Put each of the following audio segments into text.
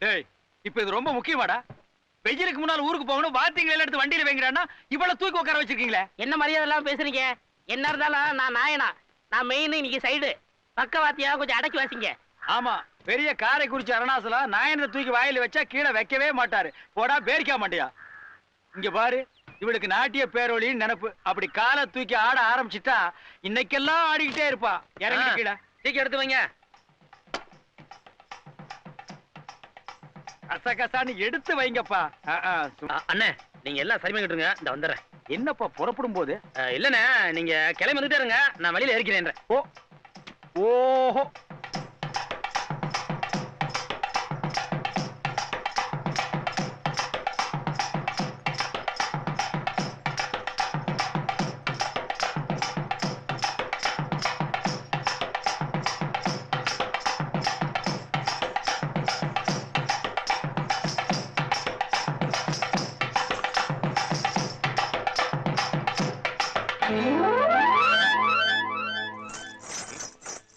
ஏய், இப்ப இது ரொம்ப முக்கியமாடா. வெயிலுக்கு முன்னால ஊருக்கு போகணும், வாத்திங்களை எடுத்து வண்டியில வைங்கறான்னா இவ்வளவு தூக்கி உட்கார வச்சிருக்கீங்களே. என்ன மரியாதை எல்லாம் பேசுறீங்க? என்ன இருந்தாலும் நான் நாயனா, நான் மெயின், இன்னைக்கு சைடு பக்கவாத்தியா கொஞ்சம் அடக்கி வாசிங்க. ஆமா, பெரிய காரைக்குறிச்சி அருணாசலா நாயனத்தை தூக்கி வாயில வச்சா கீழே வைக்கவே மாட்டாரு. போடா பேரிக்கா மாட்டியா. இங்க பாரு, இவளுக்கு நாட்டிய பேரொழின்னு நினைப்பு. அப்படி காலை தூக்கி ஆட ஆரம்பிச்சுட்டா இன்னைக்கெல்லாம் ஆடிக்கிட்டே இருப்பா. இறங்கி கீழே தூக்கி எடுத்து வைங்க. கசகசான்னு எடுத்து வைங்கப்பா. அண்ணே, நீங்க எல்லாம் சரி பண்ணிட்டுருங்க, இந்த வந்துடுறேன். என்னப்பா புறப்படும் போது? இல்லண்ணே, நீங்க கிளம்பி வந்துட்டே இருங்க, நான் வழியில இருக்கிறேன். ஓ, ஓஹோ.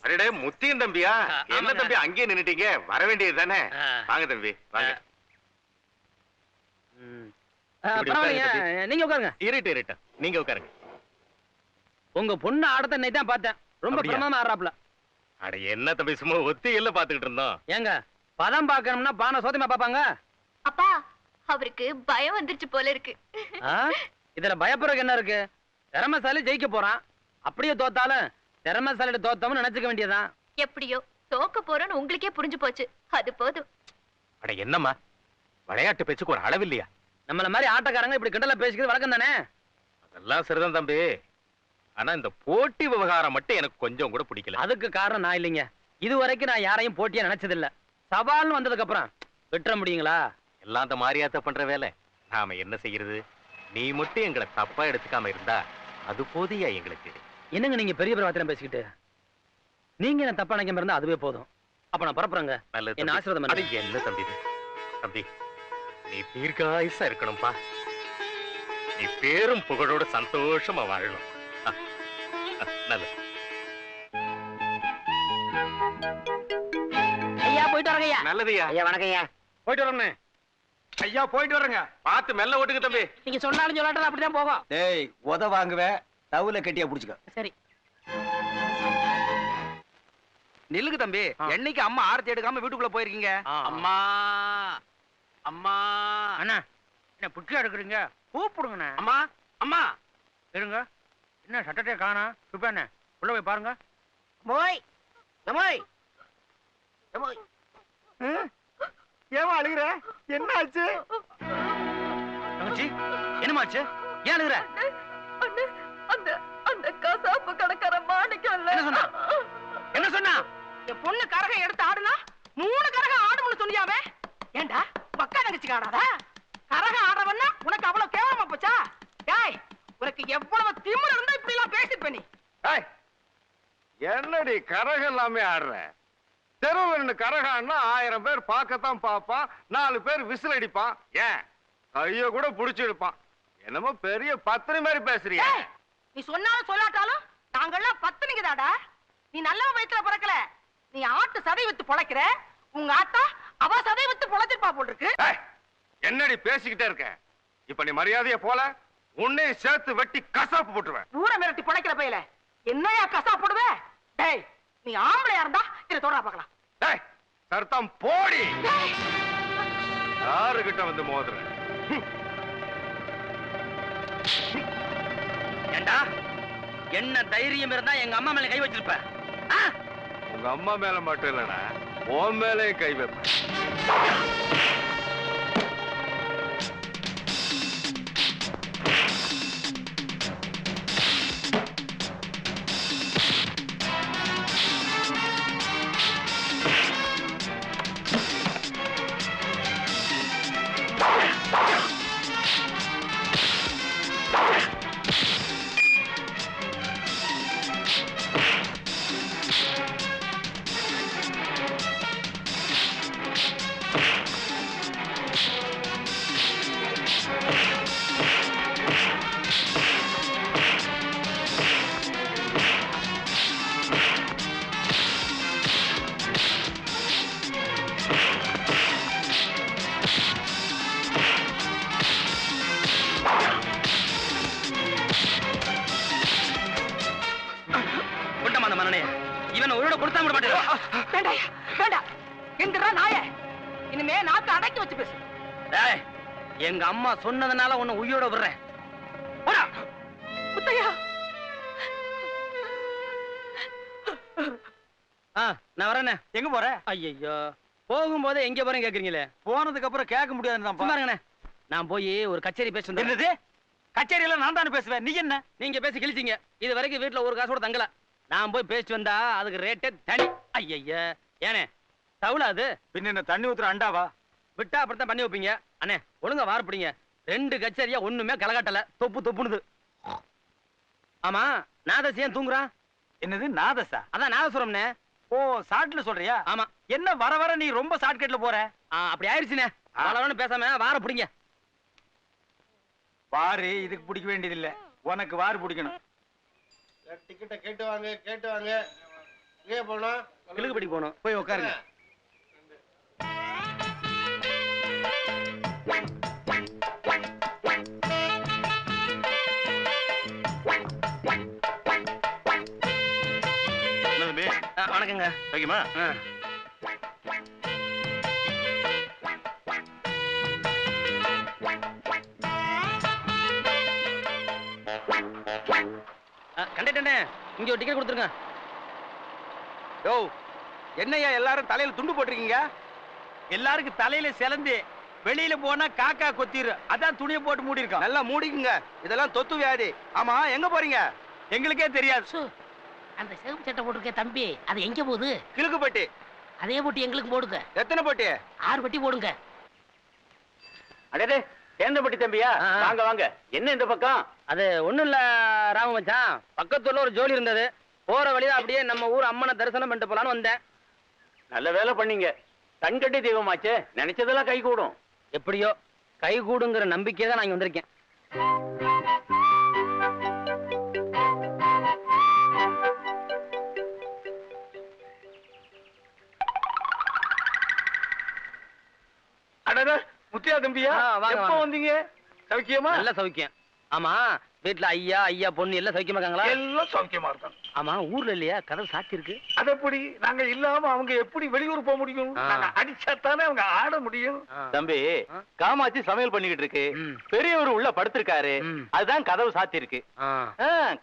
அடடே, முத்தியும் தம்பியா? என்ன தம்பி அங்கேயே நின்னுட்டீங்க? வர வேண்டியது தானே? வாங்க தம்பி, வாங்க. நீங்க உட்காருங்க. இருட்டு நீங்க உட்காருங்க. உங்க பொண்ணு ஆடத்தை இன்னைக்கு தான் பார்த்தேன். ரொம்ப பிரமாதமா ஆடுறாப்ல. அட என்ன தம்பி, சும்மா ஒத்தி இல்ல பாத்துக்கிட்டு இருந்தோம். ஏங்க, பதம் பார்க்கணும்னா பானை சோதமா பாப்பாங்க. அப்பா, அவருக்கு பயம் வந்துருச்சு போல இருக்கு. இதுல பயப்படுறதுக்கு என்ன இருக்கு? திறமைசாலி ஜெயிக்க போறான். அப்படியே தோத்தாலும் திறமைசாலிட்ட தோத்தவன்னு நினைச்சுக்க வேண்டியதான். எப்படியோ தோக்க போறோன்னு உங்களுக்கே புரிஞ்சு போச்சு, அது போதும். அட என்னம்மா, விளையாட்டு பேச்சுக்கு ஒரு அளவு இல்லையா? நம்மள மாதிரி ஆட்டக்காரங்க இப்படி கிண்டல பேசிக்கிறது வழக்கம் தானே? அதெல்லாம் சரிதான் தம்பி. ஆனா இந்த போட்டி விவகாரம் மட்டும் எனக்கு கொஞ்சம் கூட பிடிக்கல. அதுக்கு காரணம் நான் இல்லைங்க. இது வரைக்கும் நான் யாரையும் போட்டியா நினைச்சது இல்ல. சவால்னு வந்ததுக்கு அப்புறம் விட்டுற முடியுங்களா? எல்லாம் அந்த மாதிரியாத்த பண்ற வேலை. நாம என்ன செய்யறது? நீ மட்டும் எங்களை தப்பா எடுத்துக்காம இருந்தா அது போதியா எங்களுக்கு. என்னங்க நீங்க பெரிய பிரவாத்திரம் பேசிக்கிட்டு? நீங்க என்ன தப்பா நினைக்காம இருந்தா அதுவே போதும். அப்ப நான் பரப்புறேங்க. என்ன ஆசீர்வாதம் பண்ணு. என்ன தம்பி தம்பி, நீ தீர்க்காயுசா இருக்கணும்பா. நீ பேரும் புகழோட சந்தோஷமா வாழணும். நல்ல ஐயா, போயிட்டு வரங்க ஐயா. நல்லதுயா. ஐயா வணக்கம் ஐயா. போயிட்டு வரணும். ஐயா போயிட்டு வரங்க. பார்த்து மெல்ல ஓட்டுங்க தம்பி. நீங்க சொன்னாலும் சொல்லாட்டம் அப்படிதான் போகும். டேய், உத வாங்குவேன், தவுல கட்டியா புடிச்சுக்க. சரி. நில்லுங்க தம்பி. என்னைக்கு அம்மா ஆரத்தி எடுக்காம வீட்டுக்குள்ள போயிருக்கீங்க? அம்மா அம்மா. அண்ணா, என்ன புடிச்சா எடுக்கிறீங்க? கூப்பிடுங்கண்ணே. அம்மா அம்மா இருங்க. என்ன சட்டத்தை காணா? சுப்பாண்ணே, உள்ள போய் பாருங்க. போய் போய் போய். ஏமா அழுகுற? என்ன ஆச்சு? தங்கச்சி, என்னமாச்சு? ஏன் அழுகுற? அந்த அந்த கசாப்பு கடைக்கார மாணிக்கம் என்ன சொன்னா? என்ன சொன்னா? என் பொண்ணு கரகம் எடுத்து ஆடுனா 3 கரகம் ஆடும்னு சொன்னியாவே. ஏண்டா பக்கா தங்கச்சி ஆடாதா? கரகம் ஆடுறவன்னா உனக்கு அவ்வளவு கேவலமா போச்சா? டேய், உனக்கு எவ்வளவு திமிரு இருந்தா இப்படி எல்லாம் பேசிட்டு பண்ணி? என்னடி கரகம் எல்லாமே ஆடுற? தெருவில் கரகான்னா 1000 பேர் பார்க்கத்தான் பார்ப்பான், 4 பேர் விசில் அடிப்பான், ஏன் கைய கூட புடிச்சு எடுப்பான். என்னமோ பெரிய பத்தினி மாதிரி பேசுறியா? நீ சொன்னாலும் சொல்லாட்டாலும் நாங்கெல்லாம் பத்தினிக்குதாடா. நீ நல்லவ வயிற்றுல பிறக்கல. நீ ஆட்டு சதை வித்து பொழைக்கிற. உங்க ஆத்தா அவ சதை வித்து பொழைச்சிருப்பா போல் இருக்கு. என்னடி பேசிக்கிட்டே இருக்க? இப்ப நீ மரியாதைய போல உன்னையும் சேர்த்து வெட்டி கசாப்பு போட்டுருவேன். ஊரை மிரட்டி பொழைக்கிற பையல என்னையா கசா போடுவே? டேய், நீ ஆம்பளையா இருந்தா இதை தொடரா பார்க்கலாம். டேய், சர்த்தம் போடி. யாருகிட்ட வந்து மோதுற? ஏண்டா, என்ன தைரியம் இருந்தா எங்க அம்மா மேல கை வச்சிருப்ப? உங்க அம்மா மேல மட்டும் இல்லடா, உன் மேலேயும் கை வைப்பேன். மனனே இவன் உயிரோட கொடுத்தா விட மாட்டேன். வேண்டாயா வேண்டாம் எந்திரா நாயே இனிமே நாக்கு அடக்கி வச்சு பேசு. டேய், எங்க அம்மா சொன்னதுனால உன்னை உயிரோட விடுறேன். போடா. முத்தையா நான் வரேண்ணே. எங்க போற? ஐயோ போகும்போதே எங்க போறேன் கேக்குறீங்களே. போனதுக்கு அப்புறம் கேட்க முடியாதுன்னு சும்மா இருங்கண்ணே. நான் போய் ஒரு கச்சேரி பேசி வந்தேன். என்னது கச்சேரியில நான் தானே பேசுவேன், நீ என்ன? நீங்க பேசி கிழிச்சிங்க. இது வரைக்கும் வீட்டுல ஒரு காசு கூட தங்கல. நான் போய் பேசிட்டு வந்தா அதுக்கு ரேட்டே தனி. ஐயா ஏனே தவுளா அது? பின்ன என்ன தண்ணி ஊத்துற அண்டாவா? விட்டா அப்படித்தான் பண்ணி வைப்பீங்க. அண்ணே ஒழுங்கா வாரப்பிடிங்க. 2 கச்சேரியா ஒண்ணுமே கலகாட்டல. தொப்பு தொப்புனுது. ஆமா நாதஸ் ஏன் தூங்குறான்? என்னது நாதசா? அதான் நாதசுரம்னே. ஓ சாட்ல சொல்றியா? ஆமா. என்ன வர வர நீ ரொம்ப ஷார்ட்கட்ல போற? அப்படி ஆயிடுச்சுனே. வளவன்னு பேசாம வார பிடிங்க. வாரு இதுக்கு பிடிக்க வேண்டியது இல்ல, உனக்கு வாரு பிடிக்கணும். டிக்கெட்டை கேட்டு வாங்க எங்கே போனோம்? கிழக்குப்படி போகணும். போய் உட்காருங்க. வணக்கங்க. ஓகேமா? கண்டக்டர்னே இங்க ஒரு டிக்கெட் கொடுத்துருங்க. யோ என்னையா எல்லாரும் தலையில துண்டு போட்டிருக்கீங்க? எல்லாருக்கும் தலையில சிலந்து வெளியில போனா காக்கா கொத்திரு, அதான் துணியை போட்டு மூடி இருக்கோம். நல்லா மூடிக்குங்க, இதெல்லாம் தொத்து வியாதி. ஆமா எங்க போறீங்க? எங்களுக்கே தெரியாது. அந்த சிவப்பு சட்டை போட்டிருக்க தம்பி அது எங்க போகுது? கிழக்குப்பட்டி. அதே போட்டி எங்களுக்கு போடுங்க. எத்தனை பட்டி? 6 பட்டி போடுங்க. அடே சேந்தப்பட்டி தம்பியா? வாங்க வாங்க. என்ன இந்த பக்கம்? அது ஒண்ணும் இல்ல ராம மச்சான், பக்கத்துல ஒரு ஜோலி இருந்தது. போற வழியில அப்படியே நம்ம ஊர் அம்மனை தரிசனம் பண்ணிட்டு போலான்னு வந்தேன். நல்ல வேலை பண்ணீங்க. கண்கட்டி தெய்வமாச்சே, நினைச்சதெல்லாம் கை கூடும். எப்படியோ கை கூடுங்கிற நம்பிக்கை தான் நான் இங்க வந்திருக்கேன். முத்தியா தம்பியா? வாங்க, எப்ப வாங்க. வந்தீங்க? சௌக்கியமா? நல்ல சௌக்கியம். ஆமா வீட்டுல ஐயா பொண்ணு எல்லாம் சௌக்கியமா இருக்காங்களா? எல்லாம் சௌக்கியமா இருக்காங்க. ஆமா ஊர்ல இல்லையா கதவு சாத்தி இருக்கு? அது எப்படி? நாங்க இல்லாம அவங்க எப்படி வெளியூர் போக முடியும்? நாங்க அடிச்சாத்தானே அவங்க ஆட முடியும். தம்பி காமாட்சி சமையல் பண்ணிக்கிட்டு இருக்கு. பெரியவர் உள்ள படுத்திருக்காரு. அதுதான் கதவு சாத்தி இருக்கு.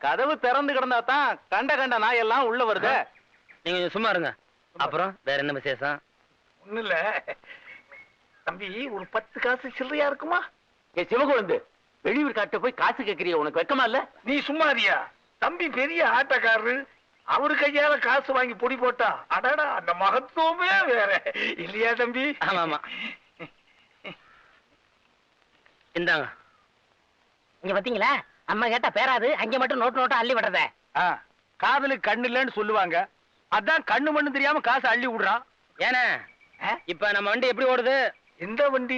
கதவு திறந்து கிடந்தா தான் கண்ட நாய் எல்லாம் உள்ள வருது. நீங்க கொஞ்சம் சும்மா இருங்க. அப்புறம் வேற என்ன விசேஷம்? ஒண்ணு இல்ல தம்பி, ஒரு 10 காசு சில்லறையா இருக்குமா? ஏ சிவகுழந்து, வெளியூர் காட்ட போய் காசு கேட்கறிய, உனக்கு வெக்கமா இல்ல? நீ சும்மாரியா? தம்பி பெரிய ஆட்டக்காரரு, அவரு கையால காசு வாங்கி பொடி போட்டா அடடா அந்த மகத்துவமே வேற இல்லையா தம்பி? ஆமா ஆமா. இந்தாங்க. இங்க பாத்தீங்களா அம்மா கேட்டா பேராது, அங்க மட்டும் நோட்டா அள்ளி விடுறத. காதலுக்கு கண்ணு இல்லன்னு சொல்லுவாங்க, அதான் கண்ணு மண்ணு தெரியாம காசு அள்ளி விடுறான். ஏனே இப்ப நம்ம வண்டி எப்படி ஓடுது? எந்த வண்டி?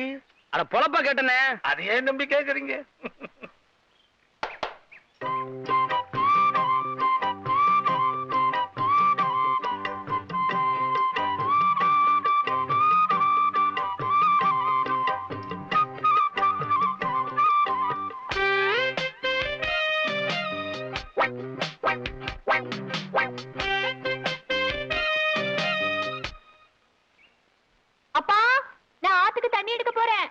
அட பொழப்பா கேட்டனே. அது ஏன் நம்பி கேக்குறீங்க? அப்பா நான் ஆத்துக்கு தண்ணி எடுக்க போறேன்.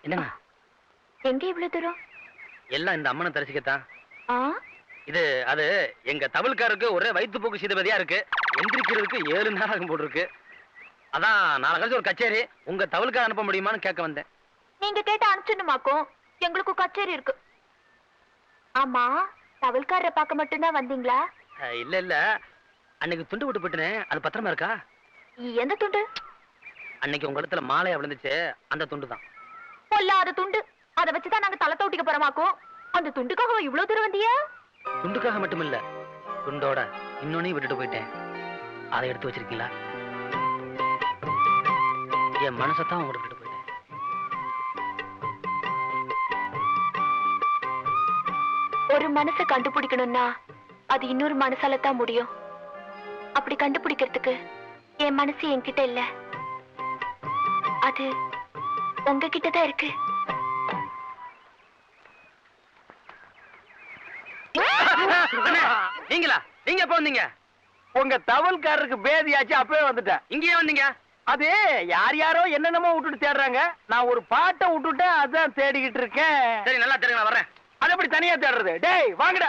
என்னங்க எங்க இவ்வளவு தூரம்? எல்லாம் இந்த அம்மனை தரிசிக்கத்தான். ஆ இது அது எங்க தமிழ்காரருக்கு ஒரே வயிற்று போக்கு சீதபதியா இருக்கு. எந்திரிக்கிறதுக்கு 7 நாள் ஆகும் போட்டிருக்கு. அதான் நாளை கழிச்சு ஒரு கச்சேரி, உங்க தமிழ்கார அனுப்ப முடியுமான்னு கேட்க வந்தேன். நீங்க கேட்ட அனுப்பிச்சுமாக்கும், எங்களுக்கும் கச்சேரி இருக்கு. ஆமா தவல்காரரை பார்க்க மட்டும்தான் வந்தீங்களா? இல்ல இல்ல, அன்னைக்கு துண்டு விட்டு போட்டுனே, அது பத்திரமா இருக்கா? எந்த துண்டு? அன்னைக்கு உங்க இடத்துல மாலையா விழுந்துச்சு, அந்த துண்டு தான். பொல்லாத துண்டு, அதை வச்சுதான் நாங்க தலை தோட்டிக்க போறோமாக்கும். அந்த துண்டுக்காக இவ்வளவு தூரம் வந்தியா? துண்டுக்காக மட்டும் இல்ல, துண்டோட இன்னொன்னையும் விட்டுட்டு போயிட்டேன். அதை எடுத்து வச்சிருக்கீங்களா? என் மனசத்தான் உங்கள்கிட்ட விட்டுட்டு போயிட்டேன். ஒரு மனசை கண்டுபிடிக்கணும்னா அது இன்னொரு மனசால தான் முடியும். அப்படி கண்டுபிடிக்கிறதுக்கு என் மனசு என்கிட்ட இல்ல, அது உங்ககிட்ட தான் இருக்கு. அண்ணே, நீங்களா? நீங்க எப்ப வந்தீங்க? உங்க தவல்காரருக்கு பேதியாச்சு அப்பவே வந்துட்டேன். இங்கேயே வந்தீங்க? அது யார் யாரோ என்னென்னமோ விட்டுட்டு தேடுறாங்க. நான் ஒரு பாட்டை விட்டுட்டேன், அதான் தேடிக்கிட்டு இருக்கேன். சரி, நல்லா தெரியுங்க, நான் வர்றேன். அது எப்படி தனியா தேடுறது? டேய் வாங்கடா.